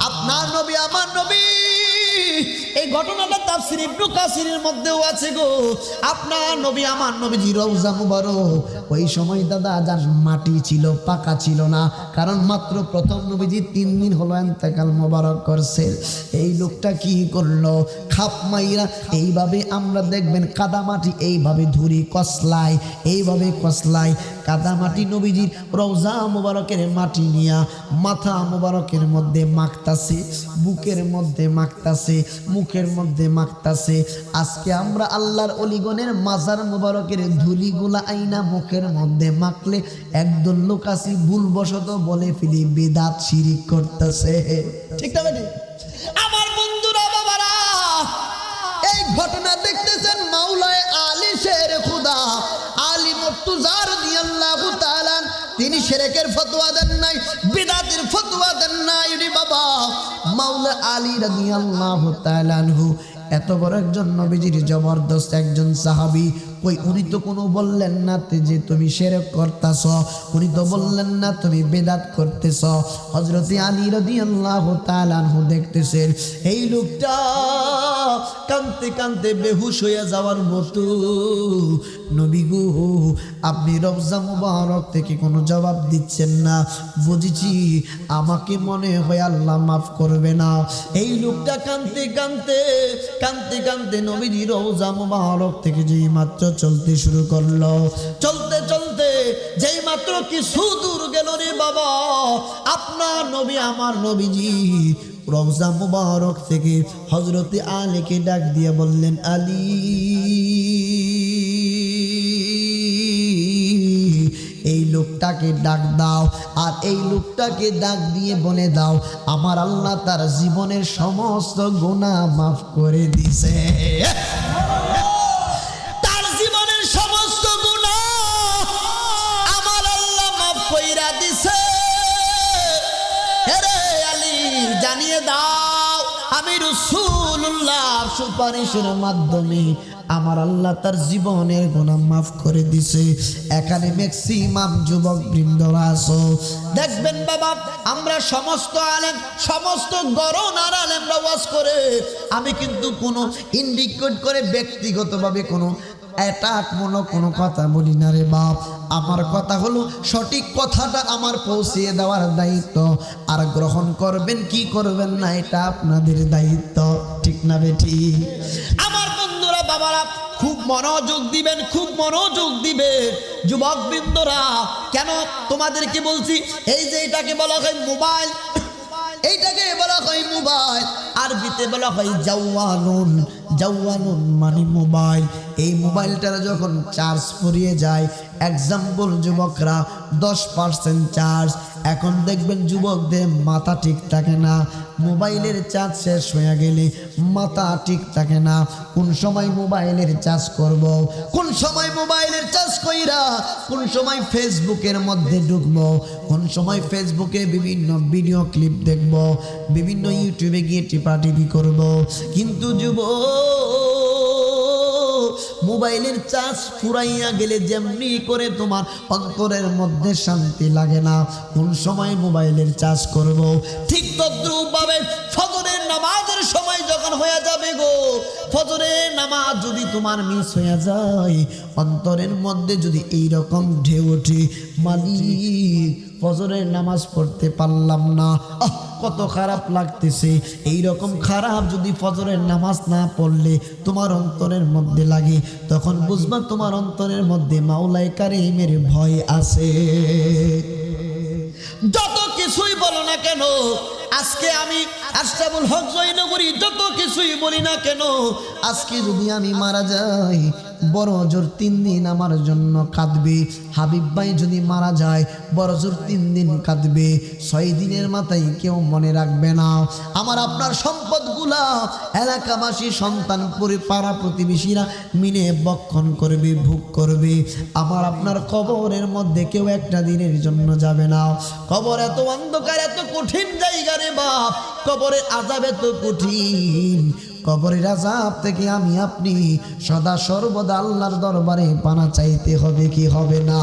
আপনার নবী আমার নবী। এই ঘটনাটা তাফসীর ইবনে কাসিরের মধ্যেও আছে গো। আপনার নবী আমার নবীজি রওজা মুবারক ওই সময় দাদা যার মাটি ছিল, পাকা ছিল না, কারণ মাত্র প্রথম নবীজি 3 দিন হলো ইন্তেকাল মোবারক করছে। এই লোকটা কি করলো, খাপ মাইরা এইভাবে আমরা দেখবেন কাদা মাটি এইভাবে ধুরি কসলায়, এইভাবে কসলায় কাদা মাটি নবীজির রওজা মুবারকের মাটি নিয়া মাথা মুবারকের মধ্যে মাখতাছে, বুকের মধ্যে মাখতাছে, মুখের মধ্যে মাখতাছে। আজকে আমরা আল্লাহর অলিগণের মাজার মুবারকের ধুলিগুলা আইনা মুখের মধ্যে মাখলে একদল লোক আছে ভুলবশত বলে ফেলি বিদআত শিরিক করতেছে। ঠিক না বেটি? আমার বন্ধুরা বাবারা, এই ঘটনা দেখতেছেন মাওলায়ে আলী শের খুদা আলী মুর্তজা রাদিয়াল্লাহু তাআলা, তিনি শিরকের ফতোয়া দেন নাই, বিদআতের ফতোয়া দেন নাই রে বাবা। মাওলা আলী রাদিয়াল্লাহু তাআলা আনহু এত বড় একজন নবীজির জবরদস্ত একজন সাহাবী, কই উনি তো কোনো বললেন না যে তুমি শিরক করতেছ, উনি তো বললেন না তুমি বিদআত করতেছ। হযরত আলী রাদিয়াল্লাহু তাআলা আনহু দেখতেছেন এই লোকটা কাঁদতে কাঁদতে বেহুশ হয়ে যাওয়ার মতো। নবী গো, আপনি রওজা মুবারক থেকে কোনো জবাব দিচ্ছেন না, বুঝেছি আমাকে মনে হয় আল্লাহ মাফ করবে না। এই লোকটা কাঁদতে কাঁদতে কাঁদতে কাঁদতে নবীজি রওজা মুবারক থেকে যেই মাত্র চলতে শুরু করলো, চলতে চলতে যেই মাত্র কিছু দূর গেল রে বাবা, আপনার নবী আমার নবীজি রওজা মুবারক থেকে হযরত আলীকে ডাক দিয়ে বললেন, আলী এই লোকটাকে ডাক দাও, আর এই লোকটাকে ডাক দিয়ে বলে দাও আমার আল্লাহ তার জীবনের সমস্ত গুনাহ মাফ করে দিয়েছে। তার জীবনের সমস্ত গুনাহ আমার আল্লাহ মাফ কইরা দিয়েছে। হে আলী, জানিয়ে দাও আমি রাসূলুল্লাহ সুপারিশের মাধ্যমে আমার আল্লাহ তার জীবনের গুনাহ মাফ করে দিছে। এখানে ম্যাক্সিমাম যুবক বৃন্দরা আছো, দেখবেন বাবা আমরা সমস্ত আলেম, সমস্ত গরনার আলেমরা ওয়াজ করে, আমি কিন্তু কোনো ইন্ডিকেট করে ব্যক্তিগতভাবে কোনো অ্যাটাকমূলক কোনো কথা বলি না রে বাপ। আমার কথা হলো সঠিক কথাটা আমার পৌঁছিয়ে দেওয়ার দায়িত্ব, আর গ্রহণ করবেন কি করবেন না এটা আপনাদের দায়িত্ব। ঠিক না বেটি? আমার বন্ধুরা বাবারা খুব মনোযোগ দিবেন, খুব মনোযোগ দিবে যুবক বৃন্দরা। কেন তোমাদেরকে বলছি, এই যে এটাকে বলা হয় মোবাইল, এইটাকে বলা হয় মোবাইল, আরবিতে বলা হয় জাওয়ানুন। জাওয়ানুন মানে মোবাইল। এই মোবাইলটার যখন চার্জ ফুরিয়ে যায়, এক্সাম্পল যুবকরা 10% চার্জ, এখন দেখবেন যুবকদের মাথা ঠিক থাকে না, মোবাইলের চার্জ শেষ হয়ে গেলে মাথা ঠিক থাকে না। কোন সময় মোবাইলের চার্জ করব, কোন সময় মোবাইলের চার্জ কইরা কোন সময় ফেসবুকের মধ্যে ঢুকবো, কোন সময় ফেসবুকে বিভিন্ন ভিডিও ক্লিপ দেখব, বিভিন্ন ইউটিউবে গিয়ে টিপাটিপি করব। কিন্তু মোবাইলের চার্জ ফুরাইয়া গেলে যেমনি করে তোমার অন্তরের মধ্যে শান্তি লাগে না, কোন সময় মোবাইলের চার্জ করব, ঠিক তদ্রূপভাবে ফজরের নামাজের সময় যখন হয়ে যাবে গো, ফজরের নামাজ যদি তোমার মিস হয়ে যায়, অন্তরের মধ্যে যদি এইরকম ঢেউ ওঠে, মালিক ফজরের নামাজ পড়তে পারলাম না, কত খারাপ লাগতেছে, এইরকম খারাপ যদি ফজরের নামাজ না পড়লে তোমার অন্তরের মধ্যে লাগে, তখন বুঝবা তোমার অন্তরের মধ্যে মাওলাই কারিমের ভয় আছে। যত কিছুই বলো না কেন, আজকে আমি আশরাফুল হক জয়নগরী যত কিছুই বলি না কেন, আজকে যদি আমি মারা যাই, বড় জোর 3 দিন আমার জন্য কাঁদবে। হাবিব ভাই যদি মারা যায়, বড় জোর 3 দিন কাঁদবে। 6 দিনের মাথায় কেউ মনে রাখবে না। আমার আপনার সম্পদগুলা এলাকাবাসী, সন্তান, পাড়া প্রতিবেশীরা মিলে বক্ষণ করবে, ভোগ করবে। আমার আপনার কবরের মধ্যে কেউ একটা দিনের জন্য যাবে না। কবর এত অন্ধকার, এত কঠিন জায়গা রে বাপ, কবরের আযাব এত কঠিন। কবরের আযাব থেকে আমি আপনি সদা সর্বদা আল্লাহর দরবারে পানা চাইতে হবে কি হবে না?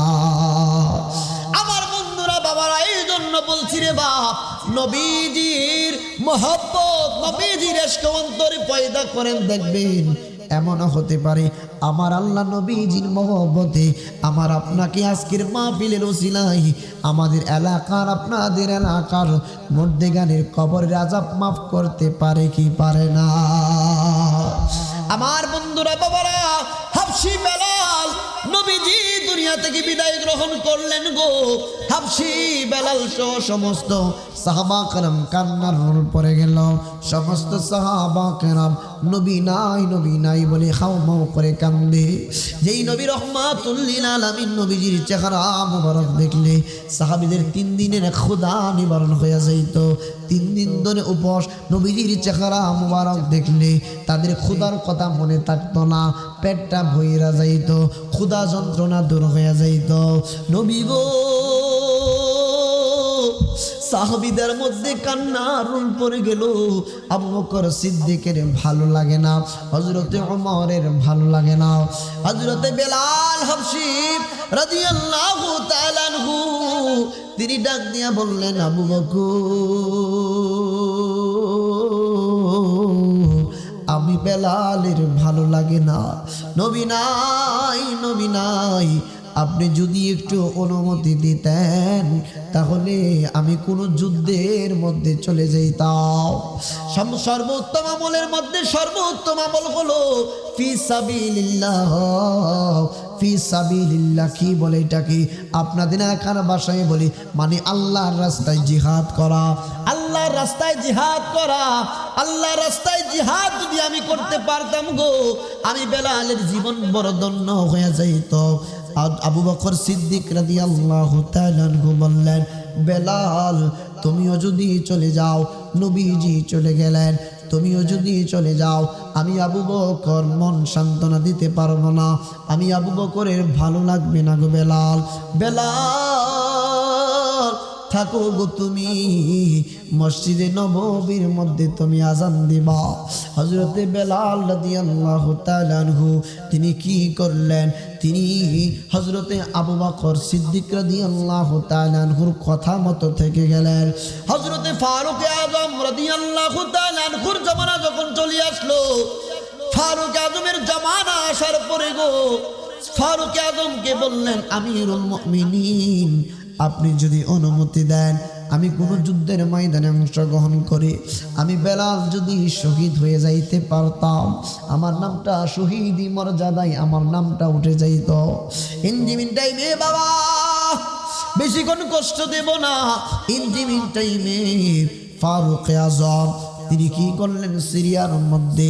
আমার বন্ধুরা বাবারা, এই জন্য বলছি রে বাপ, নবীজির মহব্বত, নবীজির ইশক অন্তরে পয়দা করেন, দেখবেন এমনও হতে পারে আমার আল্লাহ নবীজির মহব্বতে আমার আপনাকে আজকের মাহফিলের ওসিলায় আমাদের এলাকার, আপনাদের এলাকার মধ্যেখানের কবরের আযাব মাফ করতে পারে কি পারে না? আমার বন্ধুরা, বাবারা, হাবশী বেলাল নবীজি দুনিয়া থেকে বিদায় গ্রহণ করলেন গো। হাবশী বেলাল সহ সমস্ত সাহাবা কেরাম কান্নার রোল পড়ে গেল। সমস্ত সাহাবা কেরাম নবী নাই নবী নাই বলে হাউমাউ করে কান্দে। যেই নবী রহমাতুল লিল আলামিন নবীজির চেহারা মুবারক দেখলে সাহাবীদের 3 দিনের ক্ষুধা নিবারণ হয়ে যাইত। 3 দিন ধরে উপোস, নবীজির চেহারা মুবারক দেখলে তাদের ক্ষুধার কথা মনে থাকতো না, পেটটা ভইরা যাইত, ক্ষুধা যন্ত্রণা দূর হয়ে যাইত। নবী গো, সাহাবীদের মধ্যে কান্নার রোল পড়ে গেল। আবু বকর সিদ্দিকের ভালো লাগে না, হযরতে ওমরের ভালো লাগে না, হযরতে বেলাল হাবশী রাদিয়াল্লাহু তাআলা আনহু তিনি ডাক দিয়া বললেন, আবু বকর, আমি বেলালের ভালো লাগে না, নবী নাই নবী নাই, আপনি যদি একটু অনুমতি দিতেন তাহলে আমি কোনো যুদ্ধের মধ্যে চলে যাইতাম। সর্বোত্তম আমলের মধ্যে সর্বোত্তম আমল হলো ফি সাবিলিল্লাহ। ফি সাবিলিল্লাহ কি বলে এটাকে? আপনাদের এখান ভাষায় বলি মানে আল্লাহর রাস্তায় জিহাদ করা। আল্লাহর রাস্তায় জিহাদ করা, আল্লাহর রাস্তায় জিহাদ যদি আমি করতে পারতাম গো, আমি বেলালের জীবন বড় ধন্য হয়ে যাইত। আবু বকর সিদ্দিক রাদিয়াল্লাহু তাআলা আনহু বললেন, বেলাল তুমিও যদি চলে যাও, নবীজি চলে গেলেন, তুমিও যদি চলে যাও, আমি আবু বকর মন সান্ত্বনা দিতে পারবো না, আমি আবু বকরের ভালো লাগবে না গো বেলাল। বেলাল থাকো গো তুমি, মসজিদে নববীর মধ্যে তুমি আজান দিবা। হযরতে বেলাল রাদিয়াল্লাহু তাআলা আনহু তিনি কি করলেন? তিনি হযরতে আবু বকর সিদ্দিক রাদিয়াল্লাহু তাআলা আনহুর কথা মতো থেকে গেলেন। হযরতে ফারুক আযম রাদিয়াল্লাহু তাআলা আনহুর জামানা যখন চলে আসলো, ফারুক আযমের জামানা আসার পরে গো ফারুক আযমকে বললেন, আমিরুল মুমিনিন, আপনি যদি অনুমতি দেন আমি কোনো যুদ্ধের ময়দানে অংশগ্রহণ করে আমি বেলাল যদি শহীদ হয়ে যাইতে পারতাম, আমার নামটা শহীদি মর্যাদায় আমার নামটা উঠে যাইত। ইনজিমিন টাইমে বাবা বেশিক্ষণ কষ্ট দেব না। ইনজিমিন টাইমে ফারুক আযম তিনি কি করলেন? সিরিয়ার মধ্যে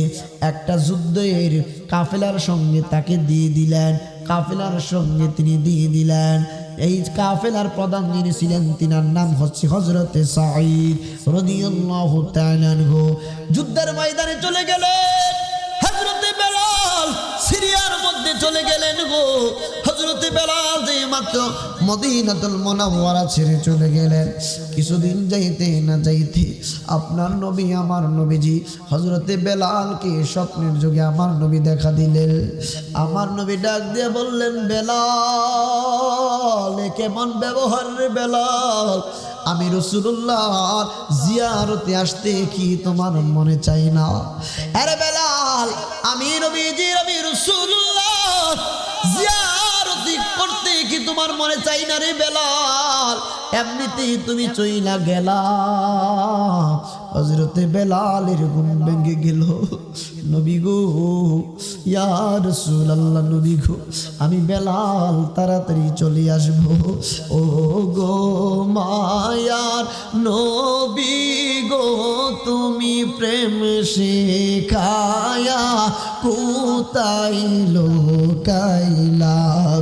একটা যুদ্ধের কাফেলার সঙ্গে তাকে দিয়ে দিলেন, কাফেলার সঙ্গে তিনি দিয়ে দিলেন। এই কাফেলার প্রধান যিনি ছিলেন তিনার নাম হচ্ছে হযরতে সাঈদ রাদিয়াল্লাহু তাআলা আনহু। যুদ্ধের ময়দানে চলে গেলেন হযরতে বেলাল, সিরিয়ার মধ্যে চলে গেলেন গো। হযরতে বেলাল যে মাত্র মদিনাতুল মুনাওয়ারা ছেড়ে চলে গেলেন, কিছুদিন যাইতে না যাইতে আপনার নবী আমার নবীজি হযরতে বেলালকে স্বপ্নের যুগে আমার নবী দেখা দিলেন। আমার নবী ডাক দিয়ে বললেন, বেলাল কেমন ব্যবহার রে বেলাল, আমি রাসূলুল্লাহ জিয়ারতে আসতে কি তোমার মনে চাই না? আরে বেলাল, আমি নবীজির আমি রাসূলুল্লাহ জিয়ারতি করতে কি তোমার মনে চাই না রে বেলাল? এমনিতেই তুমি চইলা গেলা। হযরতে বেলালের ঘুম ভেঙে গেল। নবী গো, ইয়া রাসূলুল্লাহ, নবী গো, আমি বেলাল তাড়াতাড়ি চলে আসব। ও গো মায়ার নবী গো, তুমি প্রেম শেখায়া কোথায় লোকাইলা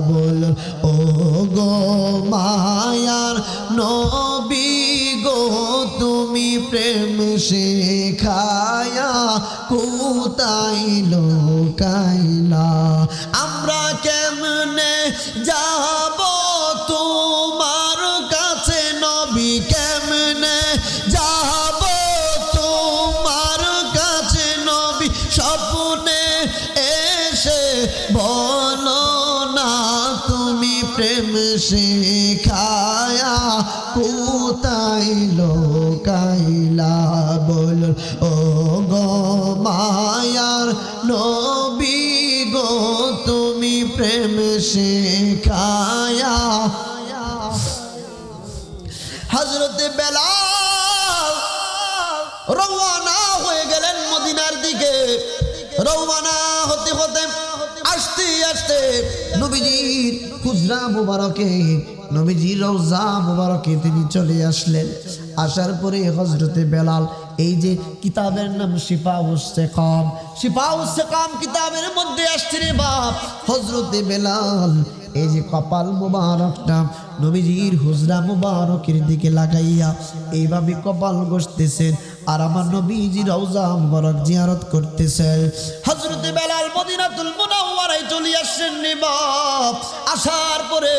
বল। ও গো মায়ার নবী গো, তুমি প্রেম শেখায়া কোথায় লোকাইলা। আমরা কেমনে যাব তোমার কাছে নবী, কেমনে যাব তোমার কাছে নবী, স্বপ্নে এসে বলো না তুমি প্রেম শেখায়া কোথায় লোকাইলা বল ও গো মায়ার নবী গো তুমি প্রেম শেখায়া হযরত বেলাল রওয়ানা হয়ে গেলেন মদিনার দিকে রওয়ানা হতে হতে আসতে আসতে নবীজির হুজরা মুবারকে নবীজির রওজা মুবারকে তিনি চলে আসলেন আসার পরে হযরতে বেলাল এই যে কিতাবের নাম শিফাউস সিকাম কিতাবের মধ্যে আসছে রে বাপ হযরতে বেলাল এই যে কপাল মুবারকটা নবীজির হুজরা মুবারকের দিকে লাগাইয়া এইভাবে কপাল ঘষতেছেন আর আমার নবীজির রওজা মুবারক জিয়ারত করতেছেন হযরতে বেলাল মদিনাতুল মুনাওয়ারায় চলে আসেন রে বাপ আসার পরে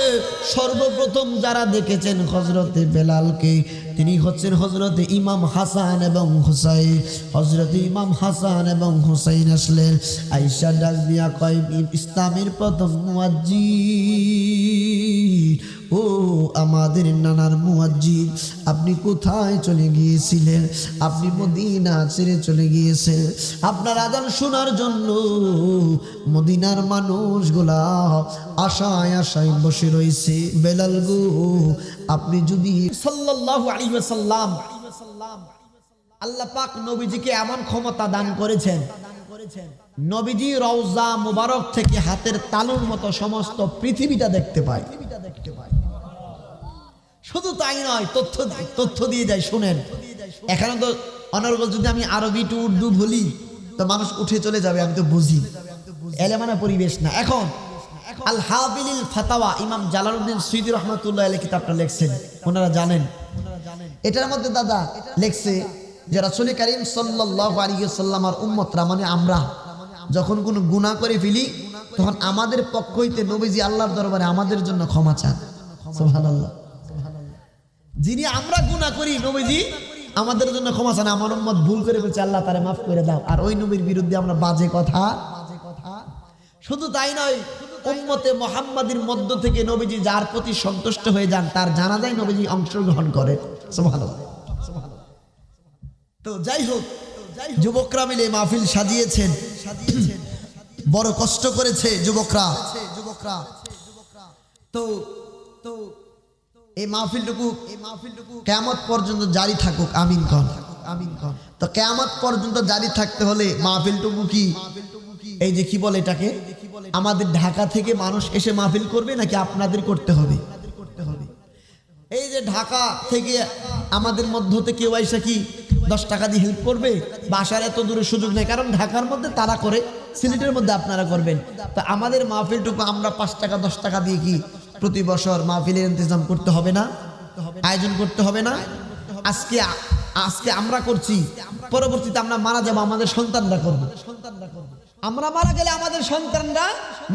সর্বপ্রথম যারা দেখেছেন হযরতে বেলালকে তিনি হচ্ছেন হযরতে ইমাম হাসান এবং হুসাইন হযরতে ইমাম হাসান এবং হুসাইন আসলেন আয়েশা ডাক দিয়া কয় ইসলামের প্রথম মুয়াজ্জিন ও আমাদের নানার মুয়াজ্জিন আপনি কোথায় চলে গিয়েছিলেন আপনি মদিনা ছেড়ে চলে গিয়েছেন আপনার আযান শোনার জন্য মদিনার মানুষগুলা আশায় আশায় বসে রয়েছে বেলাল গো আপনি যদি সাল্লাল্লাহু আলাইহি ওয়াসাল্লাম আল্লাহ পাক নবীজিকে এমন ক্ষমতা দান করেছেন নবীজি রওজা মুবারক থেকে হাতের তালুর মতো সমস্ত পৃথিবীটা দেখতে পায় শুধু তাই নয় তথ্য দিয়ে যায় শুনেন এখানে তো অনর্গল যদি আমি আরবি টু উর্দু বলি তো মানুষ উঠে চলে যাবে আমি তো বুঝি এলেমানা পরিবেশ না এখন আল হাবিলিল ফাতাওয়া ইমাম জালালউদ্দিন সুয়ুতী রাহমাতুল্লাহ আলাইহি কিতাবটা লিখছেন ওনারা জানেন এটার মধ্যে দাদা লিখছে যে রাসূল কারীম সাল্লাল্লাহু আলাইহি ওয়াসাল্লামের উম্মতরা মানে আমরা যখন কোনো গুনাহ করে ফেলি তখন আমাদের পক্ষ হইতে নবীজি আল্লাহর দরবারে আমাদের জন্য ক্ষমা চান সুবহানাল্লাহ যিনি আমরা গুনাহ করি নবীজি আমাদের জন্য ক্ষমা চান আমার উম্মত ভুল করে ফেলছে আল্লাহ তারে মাফ করে দাও আর ওই নবীর বিরুদ্ধে আমরা বাজে কথা শুধু তাই নয় উম্মতে মুহাম্মাদির মধ্য থেকে নবীজি যার প্রতি সন্তুষ্ট হয়ে যান তার জানাজায় নবীজি অংশগ্রহণ করে সুবহানাল্লাহ তো যাই হোক যুবকরা মিলে মাহফিল সাজিয়েছেন বড় কষ্ট করেছে যুবকরা তো এই মাহফিলটুকু কিয়ামত পর্যন্ত জারি থাকুক আমিন কোন তো কিয়ামত পর্যন্ত জারি থাকতে হলে মাহফিলটুকু কি এই যে কি বলে এটাকে আমাদের ঢাকা থেকে মানুষ এসে মাহফিল করবে নাকি আপনাদের করতে হবে এই যে ঢাকা থেকে আমাদের মধ্য থেকে কেউ এসে কি 10 টাকা দিয়ে হেল্প করবে বাসার এত দূরে সুযোগ নেই কারণ ঢাকার মধ্যে তারা করে সিলেটের মধ্যে আপনারা করবেন তো আমাদের মাহফিলটুকু আমরা 5 টাকা 10 টাকা দিয়ে কি প্রতি বছর মাহফিলের ইন্তজাম করতে হবে না আয়োজন করতে হবে না আজকে আমরা করছি পরবর্তীতে আমরা মারা যাব আমাদের সন্তানরা করবে আমরা মারা গেলে আমাদের সন্তানরা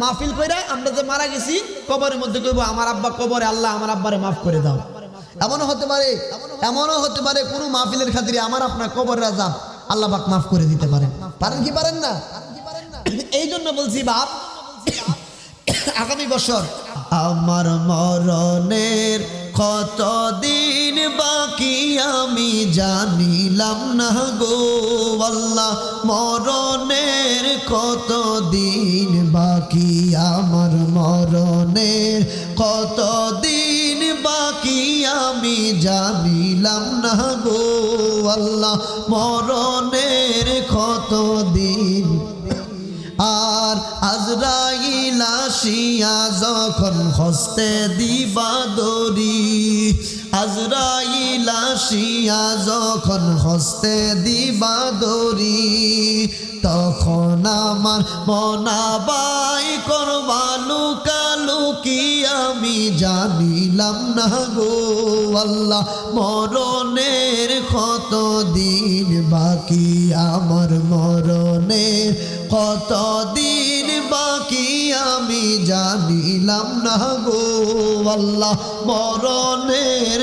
মাহফিল কইরা আমরা যে মারা গেছি কবরের মধ্যে কইবো আমার আব্বা কবরে আল্লাহ আমার আব্বারে মাফ করে দাও এমনও হতে পারে কোনো মাহফিলের খাতিরে আমার আপনার কবরের আযাব আল্লাহ পাক মাফ করে দিতে পারেন কি পারেন না এই জন্য বলছি বাপ আগামী বছর আমার মরণের কতদিন বাকি আমি জানিলাম না গো আল্লাহ মরণের কতদিন বাকি আমার মরণের কতদিন বাকি আমি জানিলাম না গো আল্লাহ মরণের কতদিন আর আজরাইল আসিয়া যখন হস্তে দিবা দড়ি আজরাইল আসিয়া যখন হস্তে দিবা দড়ি তখন আমার মনাবাই করবা লুকালুকি আমি জানিলাম না গো আল্লাহ মরণের কতদিন বাকি আমার মরণের কতদিন বাকি আমি জানিলাম না গো আল্লাহ মরণের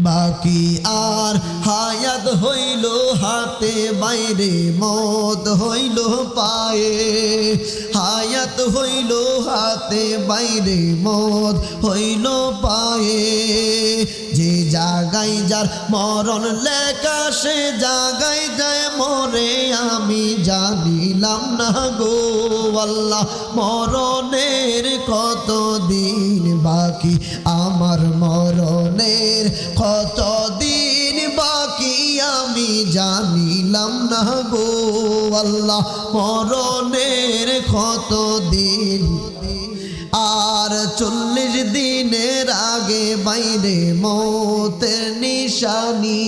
বাকি আর হায়াত হইল হাতে বাইরে মত হইল পায়ে হায়াত হইল হাতে বাইরে মত হইল পায়ে যে জাগায় যার মরণ লেখা সে জাগায় যায় মরে আমি জানিলাম না গো আল্লাহ মরণের কত দিন বাকি আমার মরণের কত দিন বাকি আমি জানিলাম না গো আল্লাহ মরণের কত দিন আর 40 দিনের আগে বাইরে মতের নিশানি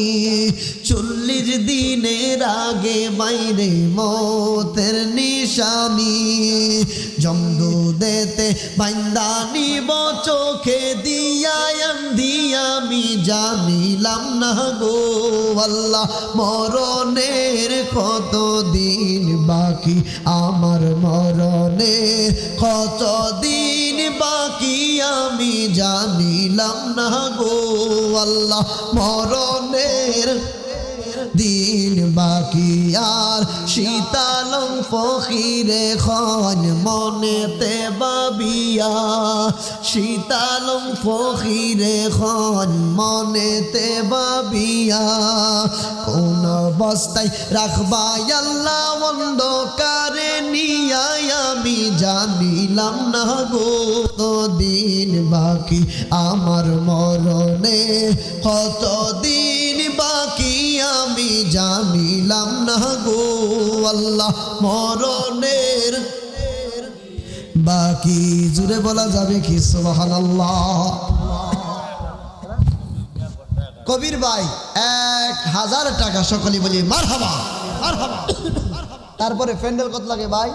40 দিনের আগে বাইরে মতের নিশানি জমদু দেতে বান্দা নিব চোখে দিয়া আমি জানিলাম না গো আল্লাহ মরণের কত দিন বাকি আমার মরণের কত দিন বাকি আমি জানিলাম না গো আল্লাহ মরণের দিন বাকি আর শীতালং ফকিরে খন মনেতে বাবিয়া শীতালং ফকিরে খন মনেতে বাবিয়া কোন অবস্থায় রাখবা আল্লাহ অন্ধকারে নিয়া আমি জানিলাম না গো দিন বাকি আমার মরণে কত দিন বাকি আমি জানিলাম না গো আল্লাহ মরণের বাকি জুড়ে বলা যাবে কি সুবহানাল্লাহ কবির ভাই 1000 টাকা সকলে বলি মারহাবা মারহাবা তারপরে প্যান্ডেল কত লাগে ভাই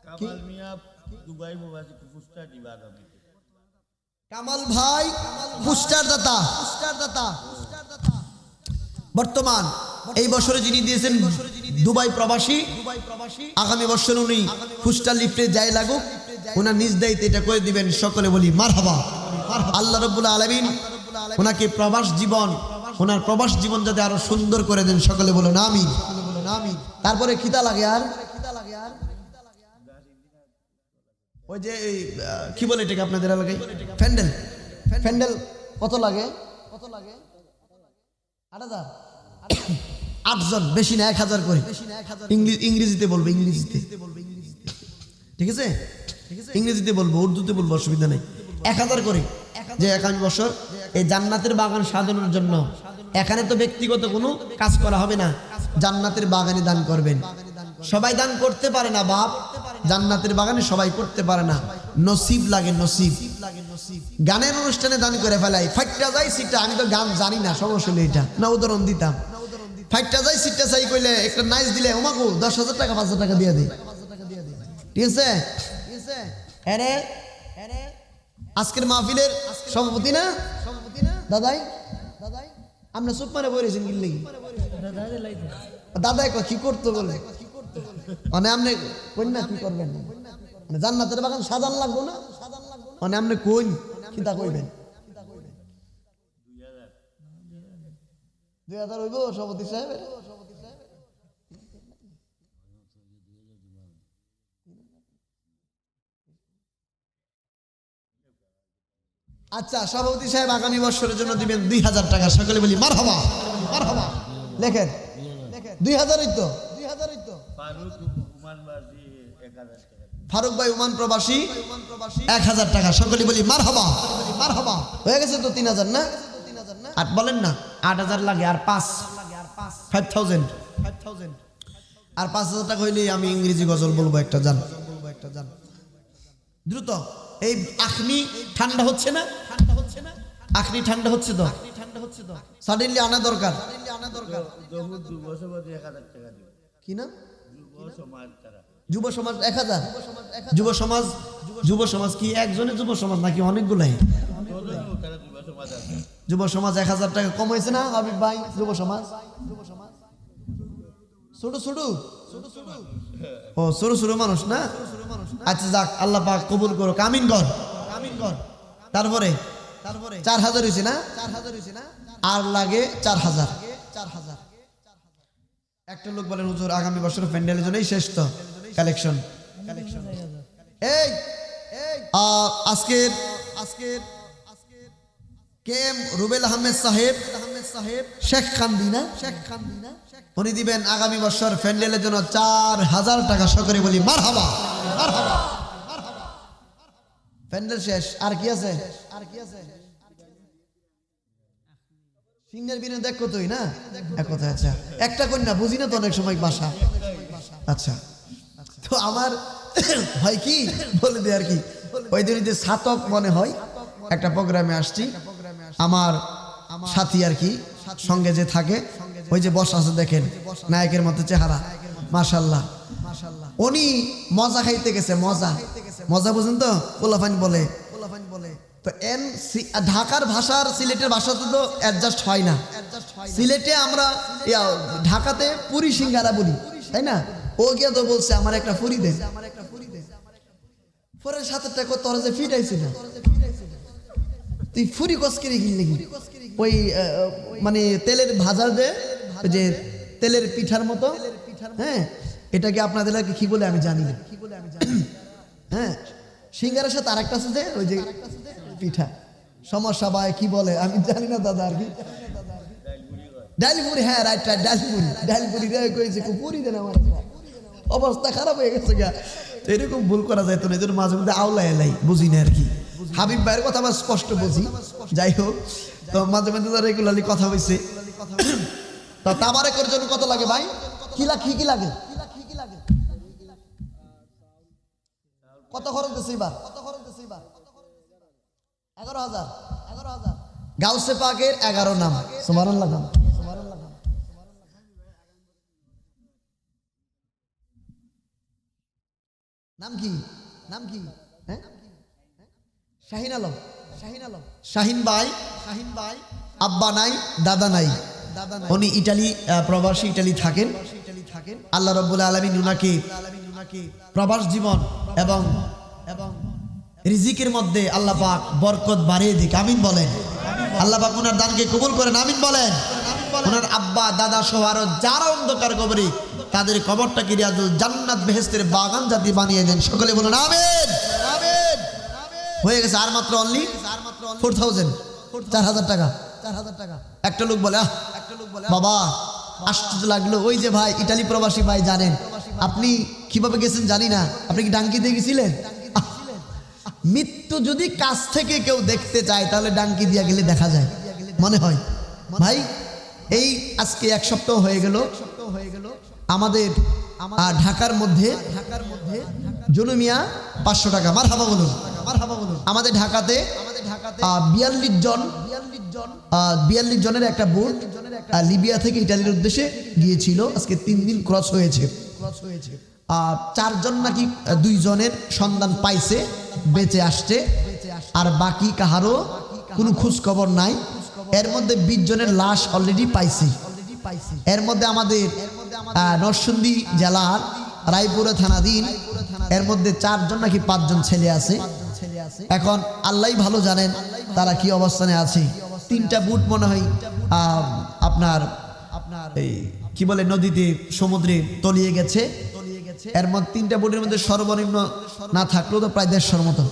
কামাল মিয়া দুবাই প্রবাসী পুরস্কার দিবা কামাল ভাই পুরস্কার দাতা বর্তমান এই বছরে যিনি দিয়েছেন দুবাই প্রবাসী আগামী বছর উনি পুরস্কার লিফটে যাই লাগুক ওনার নিজ দায়িত্বে এটা করে দিবেন সকলে বলি মারহাবা আল্লাহ রাব্বুল আলামিন ওনাকে প্রবাস জীবন ওনার প্রবাস জীবন যাতে আরো সুন্দর করে দেন সকলে বলুন আমিন তারপরে খিতা লাগে আর ওই যে কি বলে এটাকে আপনাদের এলাকায় প্যান্ডেল কত লাগে 8000 8 জন বেশি না 1000 করে ইংরেজিতে বলবো ইংরেজিতে ঠিক আছে ইংরেজিতে বলবো উর্দুতে বলবো অসুবিধা নেই 1000 করে যে আগামী বছর এই জান্নাতের বাগান সাজানোর জন্য এখানে তো ব্যক্তিগত কোনো কাজ করা হবে না জান্নাতের বাগানে দান করবেন সবাই দান করতে পারে না বাপ জান্নাতের বাগানে সবাই করতে পারে না নসিব লাগে নসিব গানের অনুষ্ঠানে দান করে ফেলাই ফাইটটা যাই সিটটা আমি তো গান জানি না সমস্যা এটা না উদাহরণ দিতাম ফাইটটা যাই সিটটা চাই কইলে একটা নাইস দিলে ওমাকু 10,000 টাকা 5,000 টাকা দিয়ে দে ঠিক আছে আরে আজকের মাহফিলের সভাপতি না দাদাই আমরা চুপ মানে বলেছেন কি লাগি দাদাই কি করতে বলে মানে আপনি কন্যা কি করবেন মানে জান্নাতের বাগান সাজান লাগবো না মানে আপনি কোন কিতা কইবেন 2000 হইব সভাপতি সাহেব আচ্ছা সভাপতি সাহেব আগামী বছরের জন্য দিবেন 2000 টাকা সকলে বলি মারহাবা মারহাবা লেখেন 2000ই তো ফারুক ভাই ওমান প্রবাসী 1000 টাকা সকলে বলি মারহাবা মারহাবা হয়ে গেছে তো 3000 না আর বলেন না 8000 লাগে আর 5000 আর 5000 টাকা হইলে আমি ইংরেজি গজল বলবো একটা জান দ্রুত এই আখনি ঠান্ডা হচ্ছে না আখনি ঠান্ডা হচ্ছে তো সাডেনলি আনা দরকার কি না যুব সমাজ 1000 যুব সমাজ কি একজনের যুব সমাজ নাকি অনেকগুলাই যুব সমাজ 1000 টাকা কম হয়েছে না হাবিব ভাই যুব সমাজ ছোট ও ছোট মানুষ না আচ্ছা যাক আল্লাহ পাক কবুল করো আমিন কর তারপরে 4000 হয়েছে না আর লাগে 4000। একটা লোক বলেন হুজুর আগামী বছর প্যান্ডেলের জন্যই শেষ তো কালেকশন। এই আজকের কে এম রুবেল আহমেদ সাহেব শেখ খান্দিনা উনি দিবেন আগামী বছর প্যান্ডেলের জন্য 4000 টাকা। সকলে বলি মারহাবা। প্যান্ডেল শেষ, আর কি আছে? সিংহের বিনে দেখো তুই না এক কথা। আচ্ছা একটা কন্যা বুঝি না তো অনেক সময় বাসা। আচ্ছা তো আমার হয় কি বলে দে আর কি, ওই দিন যে সাতক মনে হয় একটা প্রোগ্রামে আসছি, আমার সাথী আর কি সঙ্গে যে থাকে ওই যে বস আছে দেখেন নায়কের মতো চেহারা মাশাআল্লাহ, উনি মজা খাইতে গেছে। মজা বুঝেন তো, পোলাপান বলে। তো ঢাকার ভাষার সিলেটের ভাষা তো অ্যাডজাস্ট হয় না। সিলেটে আমরা ঢাকাতে পুরি সিঙ্গারা বলি, তাই না? ও গিয়া তো বলছে আমার একটা পুরি দে। পরে 7 টাকা তোর যে ফিট আইছি না, তুই ফুরি কসকেরি কিনলে কি ওই মানে তেলের ভাজার যে যে তেলের পিঠার মতো, হ্যাঁ এটাকে আপনাদের কি বলে আমি জানি না। হ্যাঁ সিঙ্গারের সাথে আরেকটা আছে যে ওই যে পিঠা, সমস্যা ভাই কি বলে আমি জানি না দাদা আর কি। ডালপুরি, হ্যাঁ রাইট রাইট ডালপুরি কইছে পুরি দেন আমার, অবস্থা খারাপ হয়ে গেছে গা। তো এরকম ভুল করা যায় তো না, এদের মাঝে মধ্যে আওলা এলাই বুঝি না আর কি। হাবিব ভাইয়ের কথা আবার স্পষ্ট বুঝি, যাই হোক তো মাঝে মাঝে রেগুলারলি কথা হয়েছে। তো তাবারেকের জন্য কত লাগে ভাই? কি লাগে কত খরচ দিছে এবার? 11,000। গাউসে পাকের 11 নাম। সুবহানাল্লাহ। নাম কি? হ্যাঁ শাহিন আলম। শাহিন ভাই আব্বা নাই দাদা নাই, উনি ইটালি প্রবাসী, ইটালি থাকেন। আল্লাহ রাব্বুল আলামিন উনাকে প্রবাস জীবন এবং রিজিকের মধ্যে আল্লাহ পাক বরকত বাড়িয়ে দিক, আমিন বলেন। আল্লাহ পাক ওনার দানকে কবুল করেন, আমিন বলেন। ওনার আব্বা দাদা সহ আরো যারা অন্ধকার কবরে, তাদের কবরটাকে রিয়াজুল জান্নাত বেহেশতের বাগান জাতি বানিয়ে দেন, সকলে বলুন আমিন। হয়ে গেছে আর মাত্র অনলি 4000, 4000 টাকা। একটা লোক বলে বাবা আশ্চর্য লাগলো, ওই যে ভাই ইটালি প্রবাসী ভাই, জানেন আপনি কিভাবে গেছেন জানি না, আপনি কি ডাঙ্কি দিয়ে গেছিলেন? মৃত্যু যদি কাছ থেকে কেউ দেখতে চায় তাহলে ডাঙ্কি দিয়া গেলে দেখা যায় মনে হয়। ভাই এই আজকে 1 সপ্তাহ হয়ে গেল আমাদের ঢাকার মধ্যে জুলুমিয়া 500 টাকা। মারহাবা বলুন। আমাদের ঢাকাতে 42 জনের একটা বোট লিবিয়া থেকে ইটালির উদ্দেশ্যে গিয়েছিল। আজকে 3 দিন ক্রস হয়েছে। 4 জন নাকি 2 জনের সন্ধান পাইছে, বেঁচে আসছে, আর বাকি কাহারও কোনো খোঁজ খবর নাই। এর মধ্যে 20 জনের লাশ অলরেডি পাইছে। এর মধ্যে আমাদের নরসিংদী জেলার রায়পুরা থানাধীন এর মধ্যে 4 জন নাকি 5 জন ছেলে আছে। এখন আল্লাহই ভালো জানেন তারা কি অবস্থানে আছে। 3টা বুট মনে হয় আপনার এই কি বলে নদীতে সমুদ্রে তলিয়ে গেছে। এর মধ্যে 3টা বুটের মধ্যে সর্বনিম্ন না থাকলেও তো প্রায় 150 মতো,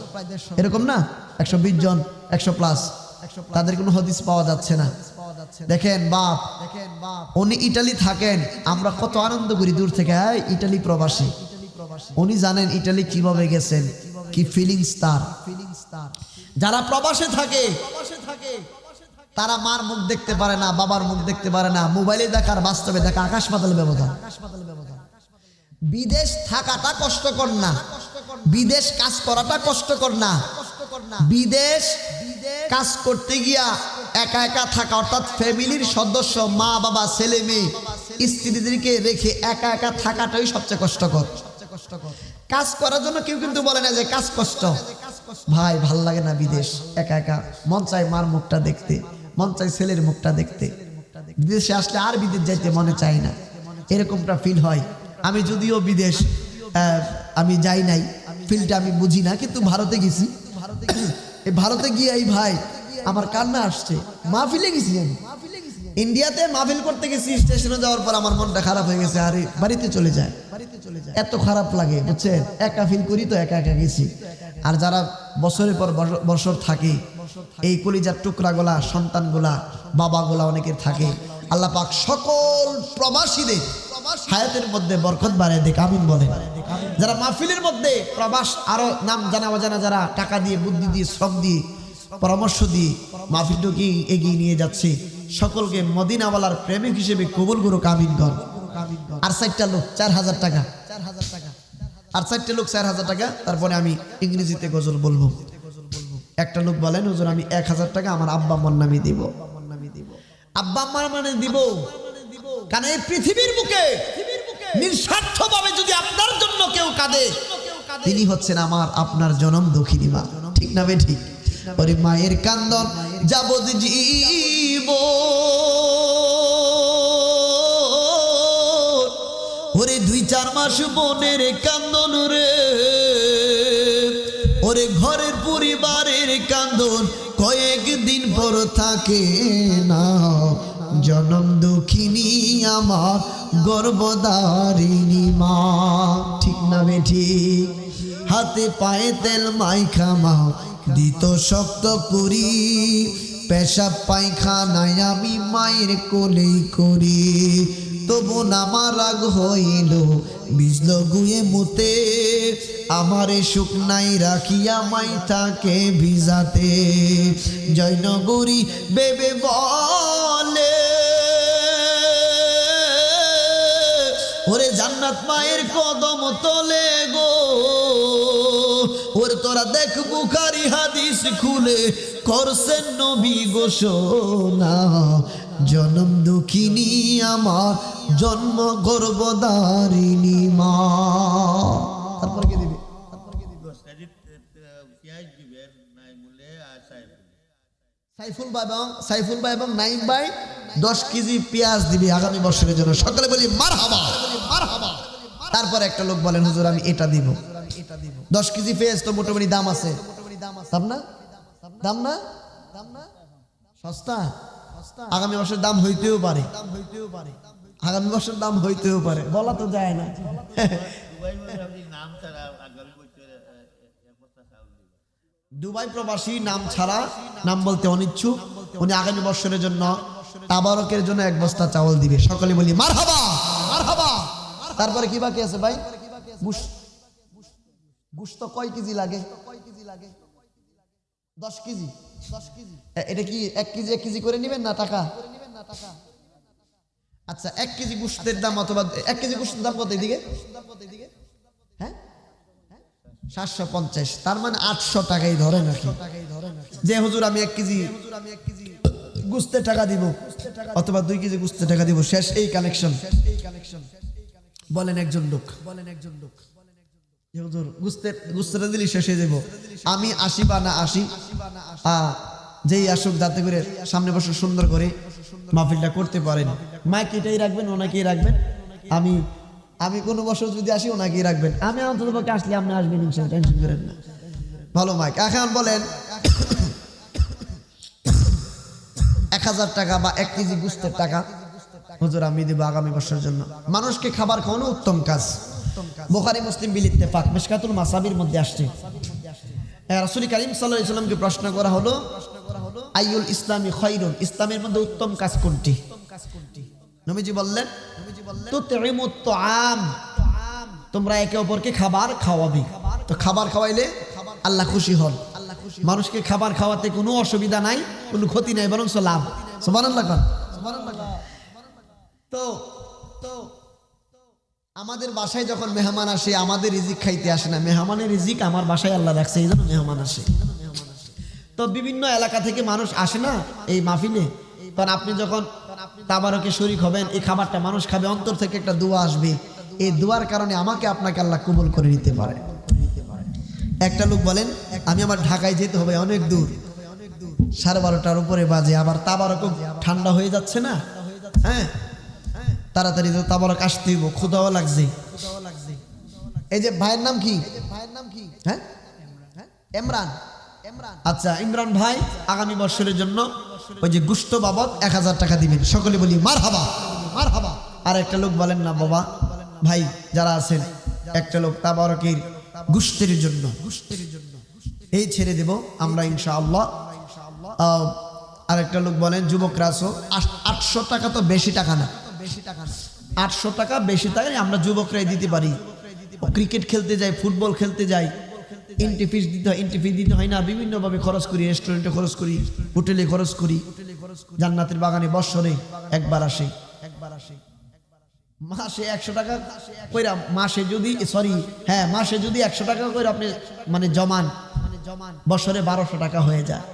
এরকম না, 120 জন 100 প্লাস, তাদের কোনো হদিস পাওয়া যাচ্ছে না। দেখেন বাপ, উনি ইটালি থাকেন, আমরা কত আনন্দ করি দূর থেকে, ইটালি প্রবাসী। উনি জানেন ইটালি কিভাবে গেছেন, কি ফিলিংস তার। যারা প্রবাসে থাকে তারা মার মুখ দেখতে পারে না, বাবার মুখ দেখতে পারে না, মোবাইলে দেখার বাস্তবে দেখা আকাশ পাতাল ব্যবধান। বিদেশ থাকাটা কষ্টকর না, বিদেশ কাজ করাটা কষ্টকর না, বিদেশ কাজ করতে গিয়া একা একা থাকা, অর্থাৎ ফ্যামিলির সদস্য মা বাবা ছেলে মেয়ে স্ত্রীদেরকে রেখে একা একা থাকাটাই সবচেয়ে কষ্টকর। কাজ করার জন্য কেউ কিন্তু বলে না যে কাজ কষ্ট, ভাই ভাল লাগে না বিদেশ একা একা, মন চায় মার মুখটা দেখতে, মন চায় ছেলের মুখটা দেখতে, বিদেশে আসলে আর বিদেশ যাইতে মনে চায় না, এরকমটা ফিল হয়। আমি যদিও বিদেশ আমি যাই নাই, ফিলটা আমি বুঝি না, কিন্তু ভারতে গেছি। এই ভারতে গিয়ে এই ভাই আমার কান্না আসছে, মাহফিলে গেছি আমি, ইন্ডিয়াতে মাহফিল করতে গেছি, স্টেশনে যাওয়ার পর আমার মনটা খারাপ হয়ে গেছে, আরে বাড়িতে চলে যায়, এত খারাপ লাগে বুঝছেন। একা ফিল করি তো, একা একা গেছি। আর যারা বছরের পর বছর থাকে, এই কলিজার টুকরাগুলা, সন্তানগুলা, বাবাগুলা অনেকের থাকে, আল্লাহ পাক সকল প্রবাসীদের হায়াতের মধ্যে বরকত বাড়ায় দেখ, আমিন বলে। যারা মাহফিলের মধ্যে প্রবাস, আরো নাম জানা অজানা যারা টাকা দিয়ে, বুদ্ধি দিয়ে, শ্রম দিয়ে, পরামর্শ দিয়ে মাহফিলটাকে এগিয়ে নিয়ে যাচ্ছে, সকলকে মদিনাওয়ালার প্রেমিক হিসেবে কবুল করুক, আমিন কর। আর 4টা লোক 4000 টাকা, আর 4টে লোক 4000 টাকা। তারপরে আমি ইংরেজিতে গজল বলবো। একটা লোক বলেন, হুজুর আমি 1000 টাকা আমার আব্বা আম্মার নামে দিব। আব্বা আম্মার মানে দিব, কারণ এই পৃথিবীর বুকে নিঃস্বার্থভাবে যদি আপনার জন্য কেউ কাঁদে, তিনি হচ্ছেন আমার আপনার জনম দক্ষিণী মা, ঠিক না বে ঠিক? ওরে মায়ের কান্দন যাবদ জীব, ওরে 2-4 মাস বোনের কান্দন রে, ওরে ঘরের পরিবারের কান্দন কয়েকদিন পর থাকে না, জনম দুঃখিনী আমার গর্ভধারিণী মা, ঠিক না বে ঠিক? হাতে পায়ে তেল মাইখা মা দিত শক্ত করি, পেশাব পায়খানায় আমি মায়ের কোলেই করি, তবু নামা রাগ হইল বিজল গুয়ে মুতে, আমারে শুকনাই রাখিয়া মাই থাকে ভিজাতে, জয়নগরী বেবে বলে, ওরে জান্নাত মায়ের কদম তলে গো, ওরে তোরা দেখ বুখারী হাদিস খুলে করছেন নবী ঘোষণা, জনম দুঃখিনী আমার জন্ম গর্ভধারিণী মা। তারপর কে দিবে? সাইফুল ভাই এবং নাইম ভাই 10 কেজি পেঁয়াজ দিবে আগামী বছরের জন্য, সকলে বলি মারহাবা, মারহাবা। তারপর একটা লোক বলেন, হুজুর আমি এটা দিব। 10 কেজি পেঁয়াজ তো মোটামুটি দাম আছে, দাম না? দাম না? সস্তা? আগামী বছর দাম হইতেও পারে, আগামী বছর দাম হইতেও পারে, বলা তো যায় না। দুবাই প্রবাসী নাম ছাড়া, নাম বলতে অনিচ্ছুক, উনি আগামী বছরের জন্য তাবারকের জন্য 1 বস্তা চাউল দিবে, সকলে বলি মারহাবা, মারহাবা। তারপরে কি বাকি আছে ভাই? গোশত কয় কেজি লাগে? 10 কেজি। এটা কি 1 কেজি 1 কেজি করে নেবেন না টাকা? আচ্ছা 1 কেজি গোশতের দাম, অথবা 1 কেজি গোশতের দাম কত এদিকে? হ্যাঁ 750, তার মানে 800 টাকাই ধরেন আর কি। যে হুজুর আমি 1 কেজি গোশতের টাকা দিব, অথবা 2 কেজি গোশতের টাকা দিব, শেষ এই কানেকশন। বলেন একজন লোক, হুজুর গোশতের দিলি শেষ হয়ে যাব, আমি 80 বা না 80, যেই আসুক যাতে করে সামনে বসে সুন্দর করে মাহফিলটা করতে পারেন। মাইক এটাই রাখবেন, ওনাকেই রাখবেন। আমি কোনো বছর যদি আসি ওনাকেই রাখবেন, আমি অন্ততপক্ষে আসলে আপনি আসবেন ইনশাআল্লাহ, টেনশন করেন না। ভালো মাইক। এখন বলেন 1000 টাকা বা 1 কেজি গোশতের টাকা হুজুর আমি দেব আগামী বছরের জন্য। মানুষকে খাবার খাওয়ানো উত্তম কাজ। বুখারী মুসলিম বিল ইত্তেফাক মিশকাতুল মাসাবির মধ্যে আসছে, রাসূল কারীম সাল্লাল্লাহু আলাইহি ওয়াসাল্লামকে প্রশ্ন করা হলো, আইয়ুল ইসলামি খায়রুন, ইসলামের মধ্যে উত্তম কাজ কোনটি? নবীজি বললেন, তুতঈমুত তুআম, তোমরা একে অপরকে খাবার খাওয়াবে। তো খাবার খাওয়াইলে আল্লাহ খুশি হন। মানুষকে খাবার খাওয়াতে কোনো অসুবিধা নাই, কোনো ক্ষতি নাই, বরং লাভ। সুবহানাল্লাহ। তো আমাদের বাসায় যখন মেহমান আসে, আমাদের রিজিক খাইতে আসে না, মেহমানের রিজিক আমার বাসায় আল্লাহ রাখছে, এই জন্য মেহমান আসে। তো বিভিন্ন এলাকা থেকে মানুষ আসে না এই মাহফিলে, কারণ আপনি যখন তাবারকে শরীক হবেন, এই খাবারটা মানুষ খাবে, অন্তর থেকে একটা দোয়া আসবে, এই দোয়ার কারণে আমাকে আপনাকে আল্লাহ কবুল করে নিতে পারে। একটা লোক বলেন, আমি আমার ঢাকায় যেতে হবে, অনেক দূর, 12:30টার উপরে বাজে, আবার তাবারক ঠান্ডা হয়ে যাচ্ছে না, হ্যাঁ তাড়াতাড়ি তো তাবারক আসতে হইব, ক্ষুধাও লাগছে। এই যে ভাইয়ের নাম কি? হ্যাঁ ইমরান। আচ্ছা ইমরান ভাই আগামী বছরের জন্য ওই যে গুস্ত বাবদ 1000 টাকা দিবেন। সকলে বলি মারহাবা মারহাবা। আর একটা লোক বলেন না বাবা ভাই যারা আছেন, একটা লোক তাবারকের গুস্তের জন্য এই ছেড়ে দেব আমরা ইনশাআল্লাহ। আর একটা লোক বলেন যুবকরা আছো, 800 টাকা তো বেশি টাকা না, 800 টাকা বেশি টাকায় আমরা যুবকরাই দিতে পারি। ক্রিকেট খেলতে যাই, ফুটবল খেলতে যাই, এন্ট্রি ফিস দিতে হয় না, বিভিন্নভাবে খরচ করি, রেস্টুরেন্টে খরচ করি, হোটেলে খরচ করি, জান্নাতের বাগানে বৎসরে একবার আসে। মাসে 100 টাকা কইরা মাসে যদি মাসে যদি 100 টাকা করে আপনি মানে জমান বছরে 1200 টাকা হয়ে যায়।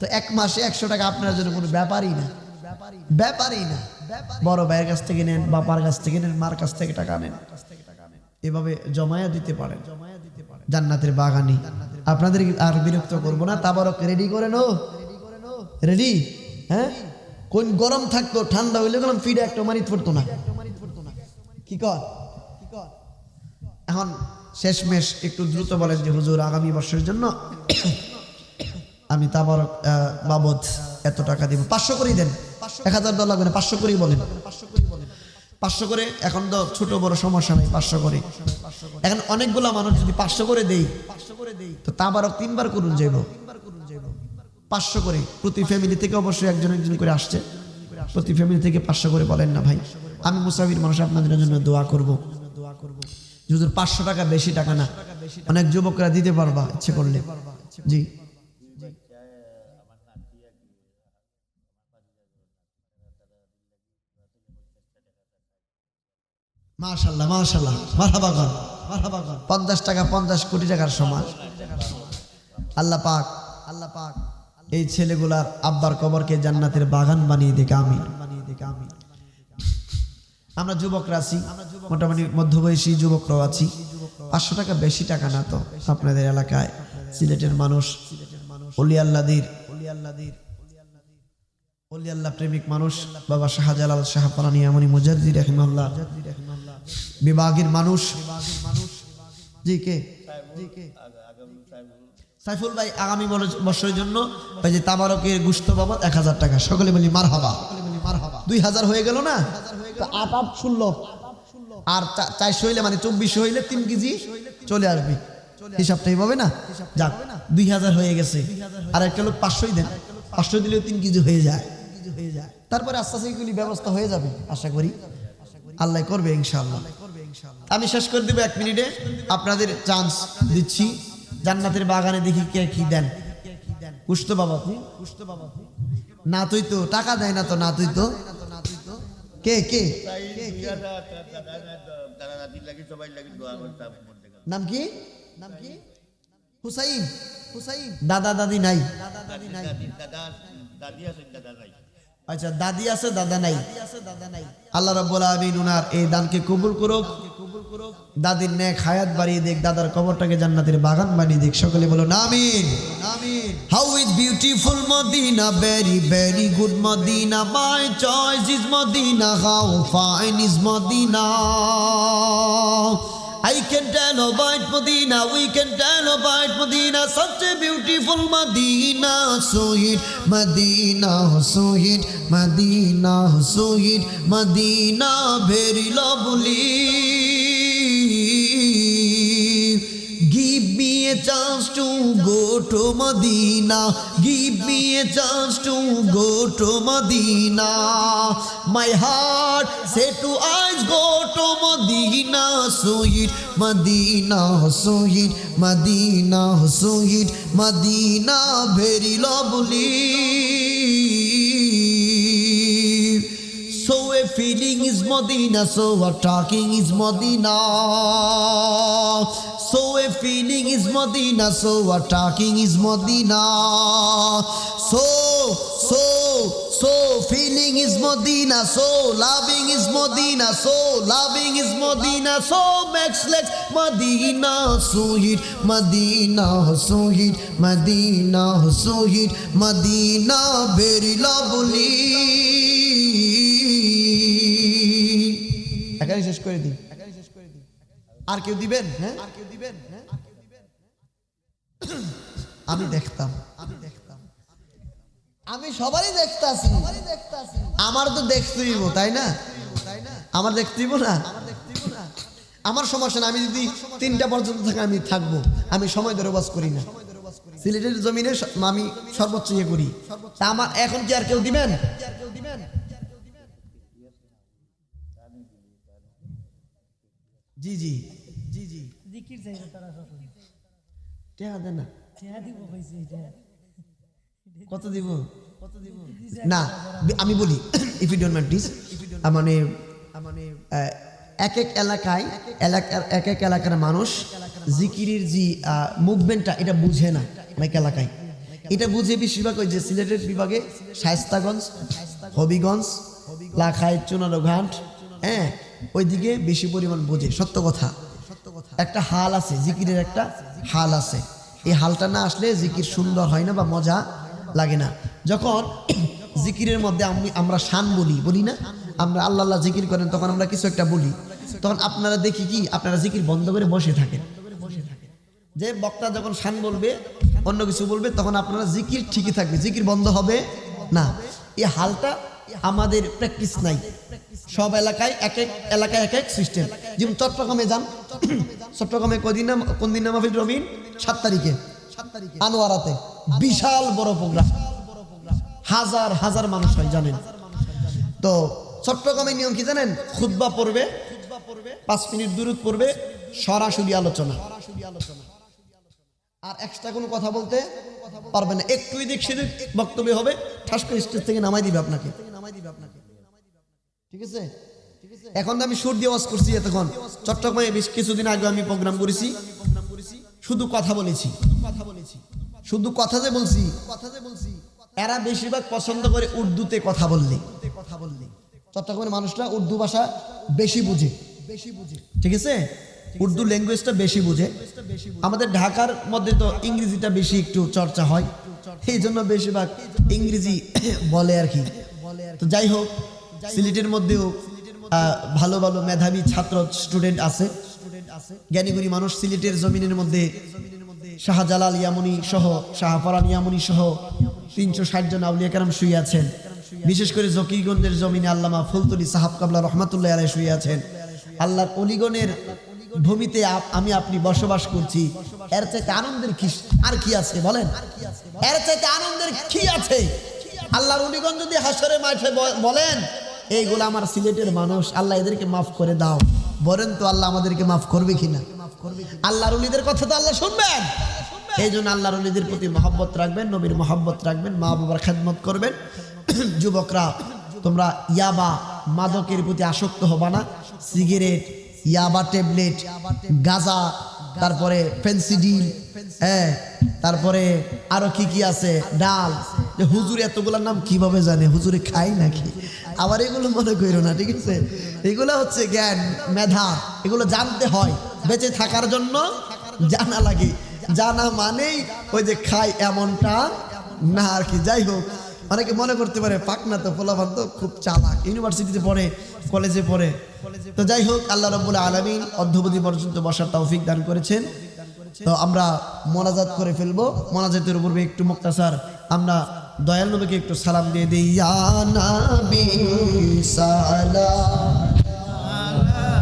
তো এক মাসে 100 টাকা আপনার জন্য কোনো ব্যাপারই না। বড় ভাইয়ের কাছ থেকে নেন, বাবার কাছ থেকে নেন, মার কাছ থেকে টাকা নেন, এভাবে জমায়া দিতে পারেন জান্নাতের বাগানে। আপনাদের আর বিরক্ত করবো না। তাবারক রেডি করে নো, রেডি? হ্যাঁ, কোন গরম থাকতো ঠান্ডা হইলে গেলাম ফিরে একটা মানিত পড়তো না। কি কর এখন শেষমেশ একটু দ্রুত বলেন যে হুজুর আগামী বর্ষের জন্য আমি তাবারক বাবদ এত টাকা দিব। 500 করেই দেন, 1000 দেওয়া লাগবে না, 500 করেই বলেন। 500 করে, এখন তো ছোট বড় সমস্যা নেই, 500 করে। এখন অনেকগুলা মানুষ যদি 500 করে দেই তো তাবারক 3 বার করুন যাইব। 500 করে প্রতি ফ্যামিলি থেকে অবশ্যই একজন করে আসছে, প্রতি ফ্যামিলি থেকে 500 করে বলেন না ভাই আমি মুসাফির মানুষ, আপনাদের জন্য দোয়া করব। হুজুর 500 টাকা বেশি টাকা না, অনেক যুবকরা দিতে পারবা ইচ্ছে করলে। জি মাশাআল্লাহ মাশাআল্লাহ, মারহাবা কর, মারহাবা কর। 50 টাকা 50 কোটি টাকার সমান। আল্লাহ পাক এই ছেলেগুলার আব্বার কবরকে জান্নাতের বাগান বানিয়ে দিক, আমিন। আমরা যুবকরা আছি, মোটামুটি মধ্যবয়সী যুবকরাও আছি। 500 টাকা বেশি টাকা না তো আপনাদের এলাকায়। সিলেটের মানুষ অলি আল্লাহ প্রেমিক মানুষ, বাবা শাহজালাল শাহপারানী আমনি মুজাদ্দিদ রাহিমাহুল্লাহ বিভাগের মানুষ। জি কে সাইফুল ভাই আগামী বছরের জন্য ওই যে তাবারকের গুস্ত বাবদ 1000 টাকা। সকলে বলি মারহাবা। 2000 হয়ে গেল না, 8 16 আর 400 হইলে মানে 2400 হইলে 3 কেজি চলে আসবে। হিসাবটা এইভাবে না, যাক 2000 হয়ে গেছে। আর একটা লোক 500 দেন, 500 দিলেও 3 কেজি হয়ে যায়। তারপরে আস্তে আস্তে এগুলি ব্যবস্থা হয়ে যাবে আশা করি, আল্লাহ করবে ইনশাআল্লাহ। আমি শেষ করে দেব 1 মিনিটে, আপনাদের চান্স দিচ্ছি। জান্নাতের বাগানে দেখি কে কি দেন। কুষ্ঠ বাবা না, তুই তো টাকা দেয় না তো, না তুই তো কে কে নাম কি হুসাইন দাদা দাদি নাই? আচ্ছা দাদি আছে দাদা নাই। আল্লাহ রাব্বুল আলামিন উনার এই দানকে কবুল করুক, দাদির নেক হায়াত বাড়িয়ে দেখ, দাদার কবরটাকে জান্নাতের বাগান বানিয়ে দেখ। সকলে বলো আমিন। How is beautiful Medina, very very good Medina, my choice is Medina, how fine is Medina. I can tell about Medina, we can tell about Medina, such a beautiful Medina, sweet Medina, sweet Medina, sweet Medina, very lovely. Give me a chance to go to Medina, give me a chance to go to Medina. My heart said to eyes, go to Medina, sweet Medina, sweet Medina, sweet Medina, very lovely. So a feeling is Medina, so a talking is Medina. So a feeling is Medina, so a talking is Medina. So feeling is Medina, so loving is Medina, so loving is Medina, so makes legs Medina, sweet Medina, sweet Medina, sweet Medina, very lovely. এখানে শেষ করে দিই। আর কেউ দিবেন? হ্যাঁ আমি দেখতাম আমি সবারই দেখতাছি, আমার তো দেখতেই তাই না, আমার দেখতেই না, আমার সমস্যা না। আমি যদি 3টা পর্যন্ত থাকি আমি থাকবো, আমি সময় ধরে ওয়াজ করি না। সিলেটের জমিনে আমি সর্বোচ্চ ইয়ে করি। তা আমার এখন কি আর কেউ দিবেন? জি জি জি জি জিকির চাইছে তারা সকলে। টেহা দেন না, টেহা দিব কইছে এটা। কত দিব? না আমি বলি, if you don't mind please, মানে এক এক এলাকায় এক এক এলাকার মানুষ জিকিরের যে মুভমেন্টটা এটা বুঝে না। এক এলাকায় এটা বুঝে বেশিরভাগ ওই যে সিলেটের বিভাগে শায়েস্তাগঞ্জ, হবিগঞ্জ, লাখাই, চুনারঘাট, হ্যাঁ ওইদিকে বেশি পরিমাণ বোঝে। সত্য কথা, একটা হাল আছে জিকিরের, একটা হাল আছে। এই হালটা না আসলে জিকির সুন্দর হয় না বা মজা লাগে না। যখন জিকিরের মধ্যে আমরা শান বলি না, আমরা আল্লাহ আল্লাহ জিকির করেন, তখন আমরা কিছু একটা বলি, তখন আপনারা দেখি কি আপনারা জিকির বন্ধ করে বসে থাকেন। যে বক্তা যখন শান বলবে, অন্য কিছু বলবে, তখন আপনারা জিকির ঠিকই থাকবে, জিকির বন্ধ হবে না। এই হালটা আমাদের প্র্যাকটিস নাই। সব এলাকায় এক এক এলাকায় এক এক সিস্টেম। যেমন চট্টগ্রামে যান, চট্টগ্রামে কোন দিন মাহফিল রবিন? 7 তারিখে আনোয়ারাতে বিশাল বড় প্রোগ্রাম, হাজার হাজার মানুষ হয় জানেন তো। চট্টগ্রামের নিয়ম কি জানেন? খুতবা পড়বে, 5 মিনিট দুরূদ পড়বে, সরাসরি আলোচনা, আর এক্সট্রা কোনো কথা বলতে পারবে না। একটু এদিক সেদিক বক্তব্য হবে, ঠাস করে স্টেজ থেকে নামাই দিবে আপনাকে। ঠিক আছে? এখন আমি সুর দিয়ে ওয়াজ করছি। এতক্ষণ চট্টগ্রামে বেশ কিছুদিন আগে আমি প্রোগ্রাম করেছি, শুধু কথা বলেছি, শুধু কথা যে বলছি। এরা বেশিরভাগ পছন্দ করে উর্দুতে কথা বললে। চট্টগ্রামের মানুষরা উর্দু ভাষা বেশি বুঝে, ঠিক আছে? উর্দু ল্যাঙ্গুয়েজটা বেশি বুঝে। আমাদের ঢাকার মধ্যে তো ইংরেজিটা বেশি একটু চর্চা হয়, এই জন্য বেশিরভাগ ইংরেজি বলে আর কি। তো যাই হোক, সিলেটের মধ্যেও ভালো ভালো মেধাবী ছাত্র স্টুডেন্ট আছে, জ্ঞানীগুণী মানুষ। সিলেটের জমিনের মধ্যে শাহজালাল ইয়ামুনি সহ, শাহফরান ইয়ামুনি সহ 360 জন আউলিয়া কেরাম শুয়ে আছেন। বিশেষ করে জকিগঞ্জের জমিনে আল্লামা ফুলতুলি সাহাব কাবলা রহমাতুল্লাহ আলাইহি শুয়ে আছেন। আল্লাহর অলিগণের ভূমিতে আমি আপনি বসবাস করছি। এর চাইতে আনন্দের কি আর কি আছে বলেন? এর চাইতে আনন্দের কি আছে? আল্লাহর অলিগণ যদি হাসরে মাঠে বলেন, এইগুলো আমার সিলেটের মানুষ, আল্লাহ এদেরকে মাফ করে দাও, বলেন তো আল্লাহ আমাদেরকে মাফ করবে কিনা? আল্লাহর ওলিদের কথা তো আল্লাহ শুনবেন। এই জন্য আল্লাহর ওলিদের প্রতি মহব্বত রাখবেন, নবীর মহব্বত রাখবেন, মা বাবার খেদমত করবেন। যুবকরা তোমরা ইয়াবা মাদকের প্রতি আসক্ত হবা না। সিগারেট, ইয়াবা ট্যাবলেট, গাঁজা, তারপরে ফেন্সিডিল, হ্যাঁ, তারপরে আরো কি কি আছে, ডাল। যে হুজুর এতগুলোর নাম কিভাবে জানে? হুজুরে খাই নাকি? আবার এগুলো মনে করো না, ঠিক আছে? এগুলো হচ্ছে জ্ঞান, মেধা, এগুলো জানতে হয়। বেঁচে থাকার জন্য জানা লাগে। জানা মানেই ওই যে খাই এমনটা না আর কি। যাই হোক, অনেকে মনে করতে পারে পাকনা তো পোলাপান তো খুব চালাক, ইউনিভার্সিটিতে পড়ে, কলেজে পড়ে। তো যাই হোক, আল্লাহ রাব্বুল আলামিন অদ্যবধি পর্যন্ত বসার তৌফিক দান করেছেন। তো আমরা মোনাজাত করে ফেলবো। মোনাজাতের পূর্বে একটু মুক্তাসার আমরা দয়াল নবীকে একটু সালাম দিয়ে দিই। ইয়া নবী সালাম